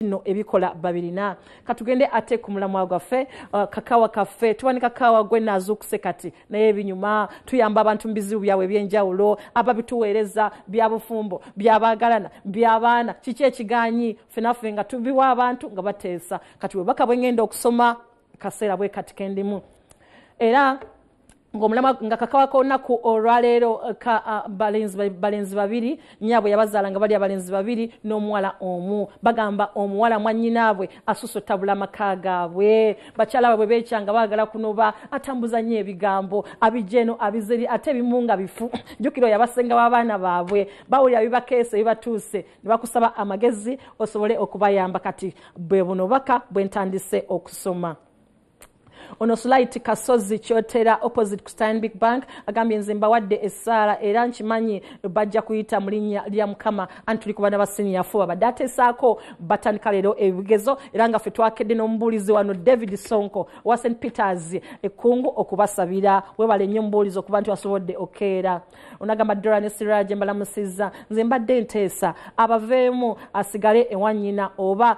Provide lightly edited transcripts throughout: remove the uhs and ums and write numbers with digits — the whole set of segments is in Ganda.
no ebikola babirina katugende ate ku mulamwa gwaffe kakawa kaffe tuwani kakawa gwe nazukuse kati naye ebinyuma tuyamba abantu mbizibu byawe ebyenjawulo ababituweereza byabufumbo byabagalana byabaana kiki ekiganyi fenaffe nga tubiwa abantu nga bateesa kati webaka bwengenda okusoma kaseera bwe kati kendimu era ng'omulama nga kakawa konaku olwaleero ka balenzi babiri nnyabwe yabazaala nga bali abalenzi babiri n'omuwala omu bagamba omuwala mwannyinaabwe asusota bulama gaabwe bakyala baabwe beekyanga baagala kunoba atambuza nnyo ebigambo abijeno abizeri ate ebimu nga bifu jjukira yabasenga b'abaana baabwe bawulira bibakeese bibatuuse ne bakusaba amagezi osobole okubayamba kati bwe buno baka bwe ntandise okusoma. Ono Slight Kasozi Kyotera opposite ku Stanbic Bank agambye nze mbawadde essaala era nkimanyi bajja kuyita mu linnya lya Mukama anti tuli ku baana ba senior four badateesaako batandika leero ebigezo era nga ffe twakedde n'omubuulizi wano David Sonko owa St Peters ekkungu okubasabira webale nnyo omubuulizi okuba nti wasobodde okeera onagamba Dora ne Siraje mbalamusizza nze mbadde nteesa abaveemu asigale ewannyina oba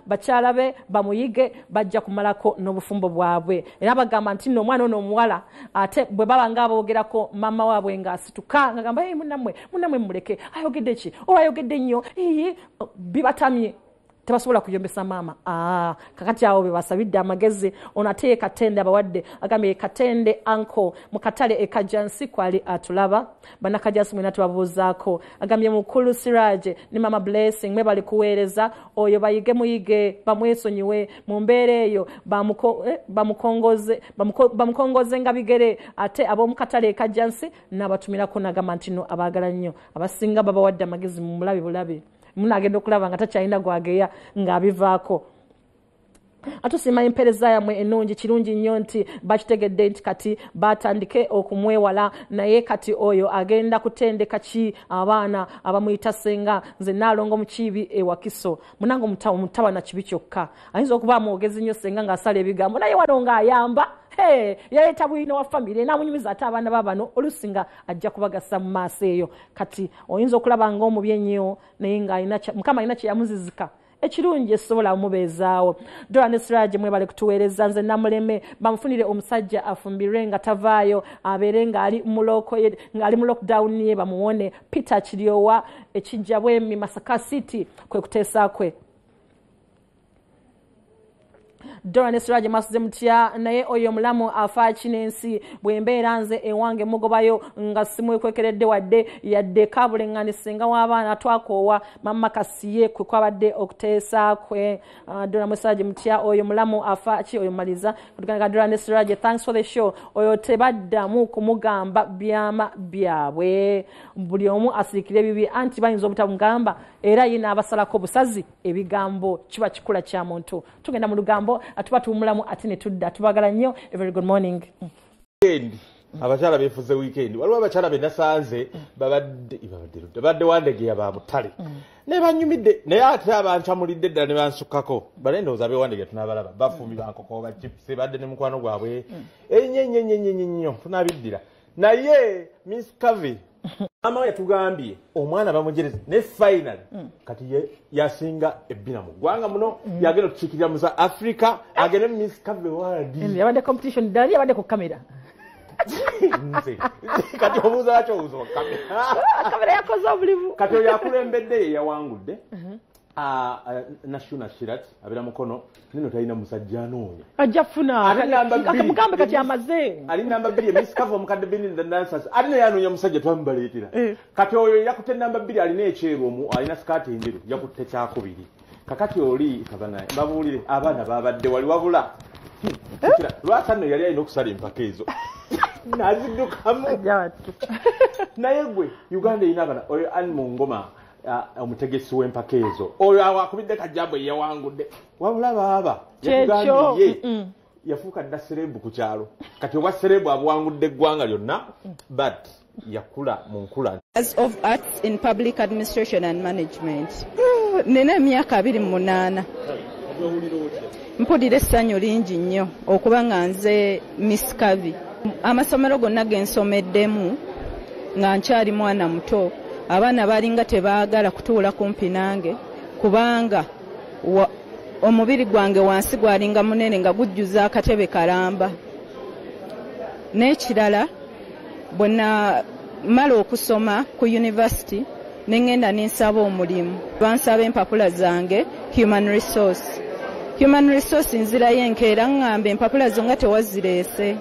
bakyala be bamuyige bajja kumalako n'obufumbo bwabwe era bagamba nti omwana ono omuwala ate bwe baba nga aboogerako mama waabwe ng'asituka ngagamba munnamwe muleke ayogedde ki oba ayogedde nnyo bibatamye tebasobola kuyombesa maama kakati awo bebasabidde amagezi ono ate Katende abawadde agambye Katende anko mu katale ekajjansi kwali atulaba bannakajjansi mwena tubabuuzaako agambye mukulu Siraje ne mama Blessing mwe bali kuweereza oyo bayige muyige bamwesonyiwe mu mbeera eyo bamukongoze nga bigere ate ab'omu katale ekajjansi n'abatumirako nagamba nti no abaagala nnyo abasinga babawadde amagezi mu mulabe bulabe munagenda okulaba nga takyalina gwageya ng'abivaako atusiima empeereza yammwe ennungi kirungi nnyo nti bakitegedde nti kati batandike okumwewala naye kati oyo agenda kutendeka ki abaana abamuyita senga nze naalongo mukiibi ewakiso munange omutabana kibi kyokka ayinza okuba mwogezi nnyo senga ng'asala ebigambo naye wano ng'ayamba yaleeta bwino wa famire n'amunyumiza ate abaana babano olusinga ajja kubagasa mu maaso eyo kati oyinza okulaba ng'omubi ennyo naye Mukama alina kye yamuzizika ekirungi esobola omubeezaawo. Dora ne Siraje mwebale kutuweereza nze namuleme bamufunire omusajja afumbirwe nga tavaayo abeere ng'ali mu lockdown ye bamuwone. Peter Kiryowa ekijja bwemi Masaka City kwe kuteesa kwe. Dora ne Siraje masuze mutya naye oyo mulamu afa kinensi bwembeera nze ewange mugobayo nga simwekwekeredde wadde yadde kabulengane senga w'abaana twakoowa mama kasiye kwe kwabadde okuteesa kwe. Dora ne Siraje mutya oyo mulamu afa ki oyo maliza kutuganga Dora ne Siraje thanks for the show oyo tebaddamu kumugamba byama byabwe buli omu asirikire bibi anti bayinza obutamugamba era yina abasalako busazi ebigambo kiba kikula kya muntu tugenda mu lugambo atuba tuumulamu ate ne tudda tubagala nnyo. A very good morning. Weekend abakyala beefuze weekend waliwo abakyala be nasanze babadde wandegeya ba mutale ne banyumidde naye ate abancamulidde ddala ne bansukkako balendowooza bewandegeya tunaabalaba bafumi bankoko bachips badde ne mukwano gwabwe ennyo tunaabiddira naye Miss Cave Mama yatugambye omwana bamujereze ne final kati yasinga ebbina mu gwanga muno yagenda kukiikirira mu Africa agende Miss Cave World yabadde competition dali yabadde ku kamera kati obuuza lwaki obuuza ku kamera yakoze obulivu kati oyo yakulembedde yawangudde National Shirat abira mukono nino talina musajja anoonya ajja funa akamugambe kati amaze ali namba 2 Miss Cave omukadde bini the dancers alina yanoonya musajja twambaleetera kati oyo yakutte namba 2 alina ekyeru alina skati enjeru yakutte kyakubiri kakati oli kabana babuulire abaana babadde wali wabula lwasano yali alina okusala empaka ezo naziddukamu naye gwe Uganda erina abaana oyo ali mu ngoma omutegesi w'empaka ezo oyo awakubidde kajjambo yawangudde wabula baaba yatugambye yafuuka dda serebu ku kyalo kati obwa serebu abuwangudde eggwanga lyonna but yakula mu nkula. As of Arts in Public Administration and Management nina emyaka 28 mpulira essanyu lingi nnyo okuba nga nze Miss Cave amasomero gonna gensomeddemu nga nkyali mwana muto abaana balinga tebaagala kutuula kumpi nange kubanga omubiri gwange wansi gwalinga munene nga gujjuza akatebe kalamba. N'ekirala bwe namala okusoma ku university ne ngenda ne nsaba omulimu. Bansaba empapula zange human resource. Human resource nzirayo enkeera ng'ambe empapula zo nga tewazireese.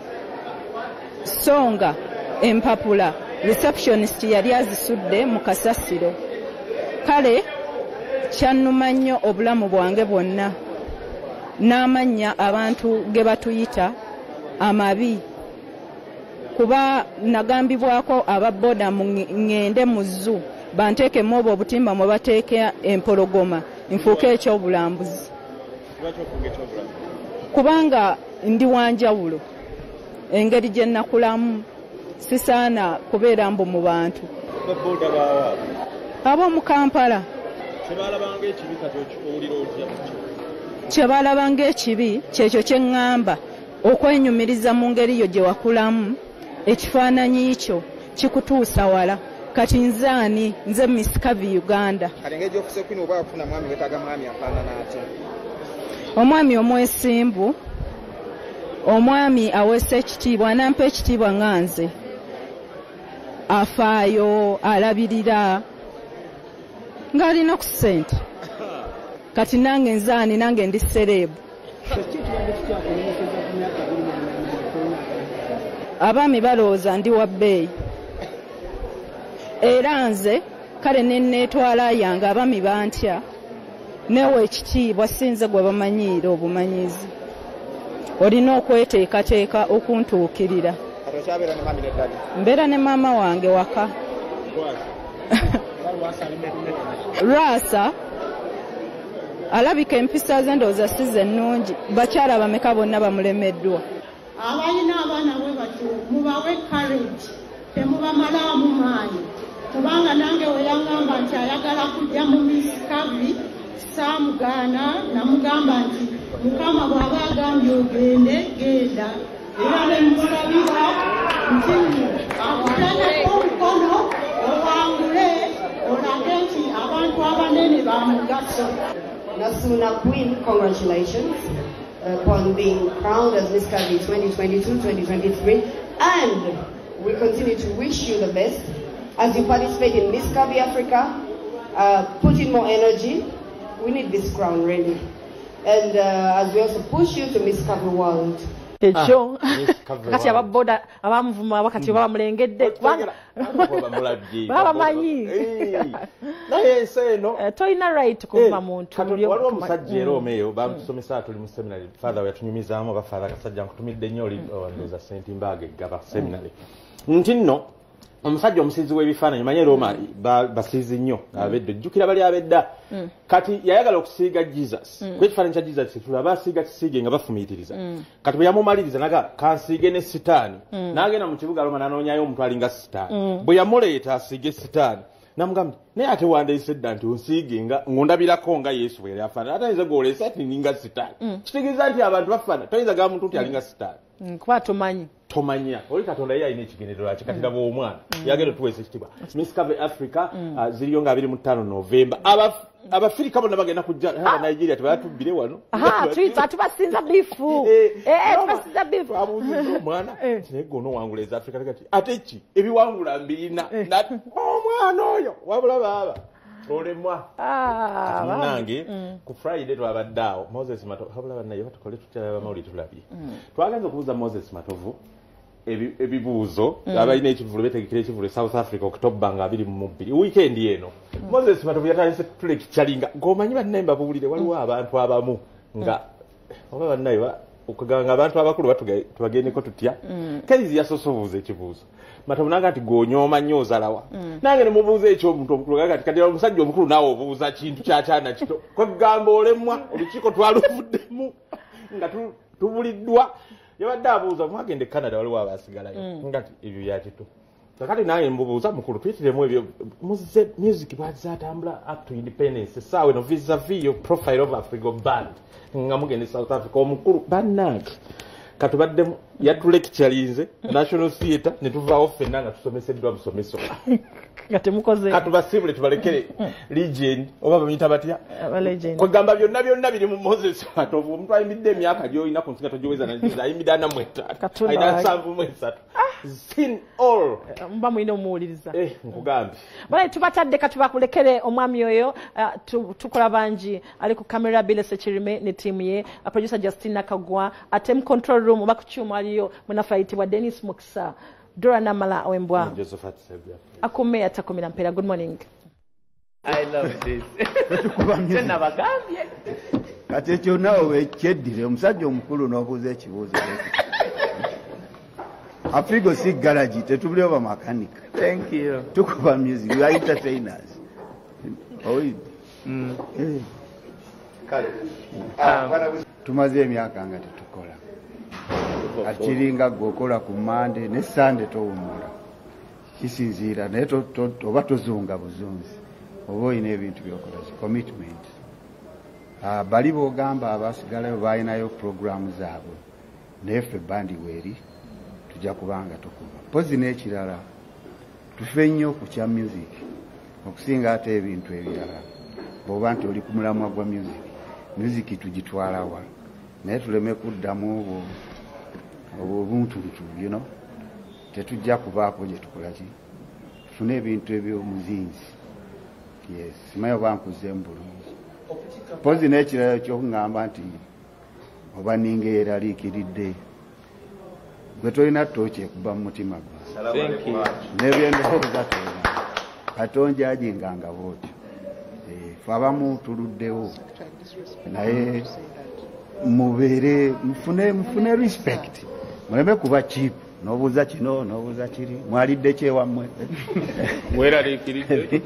So nga empapula receptionist yali azisudde mu kasasiro. Kale kyannuma nnyo obulamu bwange bwonna. N'amannya abantu ge batuyita amabi. Kuba nagambibwako ababoda ngende mu zoo banteekemu obwo obutimba mwe bateeka empologoma nfuuke ekyobulambuzi. Kubanga ndi wanjawulo engeri gye nnakulamu sisaana kubeera mbu mu bantu. Ab'omu Kampala kye balabanga ekibi kyekyo kye ŋŋamba okwenyumiriza mu ngeri yo gye wakulamu ekifaananyi kyo kikutuusa wala. Kati nzaani nze Miss Kavi Uganda. Omwami omwesimbu, omwami aweesa ekitiibwa, anampa ekitiibwa nga nze, afaayo, alabirira ng'alina ku ssente. Kati nange nzaani, nange ndi sereebu. Abaami balowooza ndi wa bbeeyi. Era nze kale ne neetwala yange abaami bantya newe ekitiibwa sinze gwe bamanyiira obumanyizi. Olina okweteekateeka okuntuukirira. Mbeera ne maama wange waka. Lwasa alabika empisa ze ndowooza si ze nnungi. Bakyala bameka bonna bamulemeddwa. Abalina abaana bwe batyo mubawe courage, temubamalaamu maanyi. Kubanga nange we yangamba nti ayagala kujja mu Miss Kavi saamugaana, namugamba nti Mukama bw'aba agambye ogende genda. Era ne musabira nti akuteekeko omukono owangule olage nti abantu abanene ba mugaso. Nasuna Queen, congratulations upon being crowned as Miss Kavi 2022-2023, and we continue to wish you the best as you participate in Miss Kavi Africa. Put in more energy. We need this crown really, and as we also push you to Miss Kavi World. Ekyo kati ababoda abamuvuma wakati babamulengedde kubanga babamanyi naye enseno toyina right kuva muntu. Waliwo omusajja era omeyo bamusomesa tuli mu seminary, father yatunyumizaamu oba father kasajja nkutumidde nnyo oli ndoza Sentimbage gaba seminary nti nno omusajja omusizi w'ebifaananyi manye Roma basiizi nnyo abedde jjukira bali abedda kati yayagala okusiiga Jesus kwekifaananyi kya Jesus tulaba asiiga kisiige nga bafumiitiriza kati bwe yamumaliriza naga kansiige ne sitaani n'agenda mu kibuga Roma n'anoonyayo omuntu alinga sitaani bwe yamuleeta asiige sitaani namugamba naye ate wandeese dda nti onsiige nga ng'ondabirako nga Yesu bwe yali afaanana ate ayinza gw'oleese ati ninga sitaani kitegeeza nti abantu bafaana toyinza gaba muntu nti alinga sitaani kuba tomanyi tomanya oli Katonda ye alina ekigendererwa akikatira bw'omwana yagenda tuweesa ekitiibwa Miss Kavi Africa ziriyo nga 25 Novemba. Abafirika bonna bagenda kujja Nigeria tebayatubbire wano tubasinza bifu tubasinza bifu abuuzizza omwana naye gonna owangula eza Africa kati ate ki ebiwangula mbirina omwana oyo wabula baaba olemwa nange ku Friday twabadde awo Moses Matovu habula bannaye batukole tutya bamawulire tulabye twagenza okubuuza Moses Matovu ebibuuzo abalina ekivulo betegekera ekivulo South Africa October nga 22 weekend eno Moses Matovu yatandise tule kichalinga ng'omanyi bannaye mbabuulire waliwo abantu abamu nga oba bannaye okuganga abantu abakulu tubagendeko tutya kezi yasosobuuza ekibuuzo Matovu naga ati gonyooma nnyo ozalawa nange ne mubuuza ekyo omuntu omukulu kati kati omusajja omukulu naawe obuuza kintu kyakyana kito kwegamba olemwa olukiiko twaluvuddemu nga tubuliddwa yabadde abuuza mwagende Canada waliwo abasigalayo ngati ebyo yakito kakati nange mbubuuza mukulu tuyitiremu ebyo muze music bwazatambula up to independence essaawa eno vis-a-vis your profile of Africa band nga mugende South Africa omukulu bannange katubadde yatulecturinze National Theatre ne tuvaawo ffenna nga tusomeseddwa busomeso katubasiibule tubalekere legend oba bamuyita batya kwegamba byonna biri mu Moses Matovu omuntu ayimiridde emyaka gy'olina ku nsi nga togiweza ayimiridde 43 ayina 73 seen all mba mulina omuwuliriza nkugambye bale tubatadde katubakulekere omwami oyo tukola bangi ali ku camera Bile Sekirime ne tiimu ye producer Justina Kagwa ate mu control room oba ku kyuma aliyo munafu ayitibwa Dennis Mukisa Dora Namala Wembwa Josephat Sseguya akume atakomera mpera. Good morning. I love this. Tena bagambye kati ekyo naawe kyeddire omusajja omukulu n'obuuza ekibuuzo Afrigo si garage tetubulyo ba makanika. Thank you. Tukuba music, we are entertainers. Tumaze emyaka nga tetukola. Akiringa gwokola ku Monday ne Sunday towumula. Kisinziira naye oba tozunga buzunzi. Oba olina ebintu byokola commitment. Bali bogamba abasigalayo balinayo programu zaabwe. Neffe bandi weeri tujja kubanga tukuba. Pozi n'ekirala tufe nnyo ku kya music okusinga ate ebintu ebirala. Bw'oba nti oli ku mulamwa gwa music tugitwalawa naye tuleme kuddamu obwo buntuntu tetujja kubaako gye tukola ki tufune ebintu eby'omuzinzi. Yes, simanyi oba nkuzeemu bulungi. Pozi n'ekirala ky'okungamba nti oba ninga eraliikiridde gwe tolina tooki ekuba mu mutima gwe n'ebyendowooza tolina Katonda ajinganga bw'otyo. Ffe abamu tuluddewo naye mubeere mufune respect muleme kuba cheap n'obuuza kino n'obuuza kiri mwalidde kyewammwe weeraliikiridde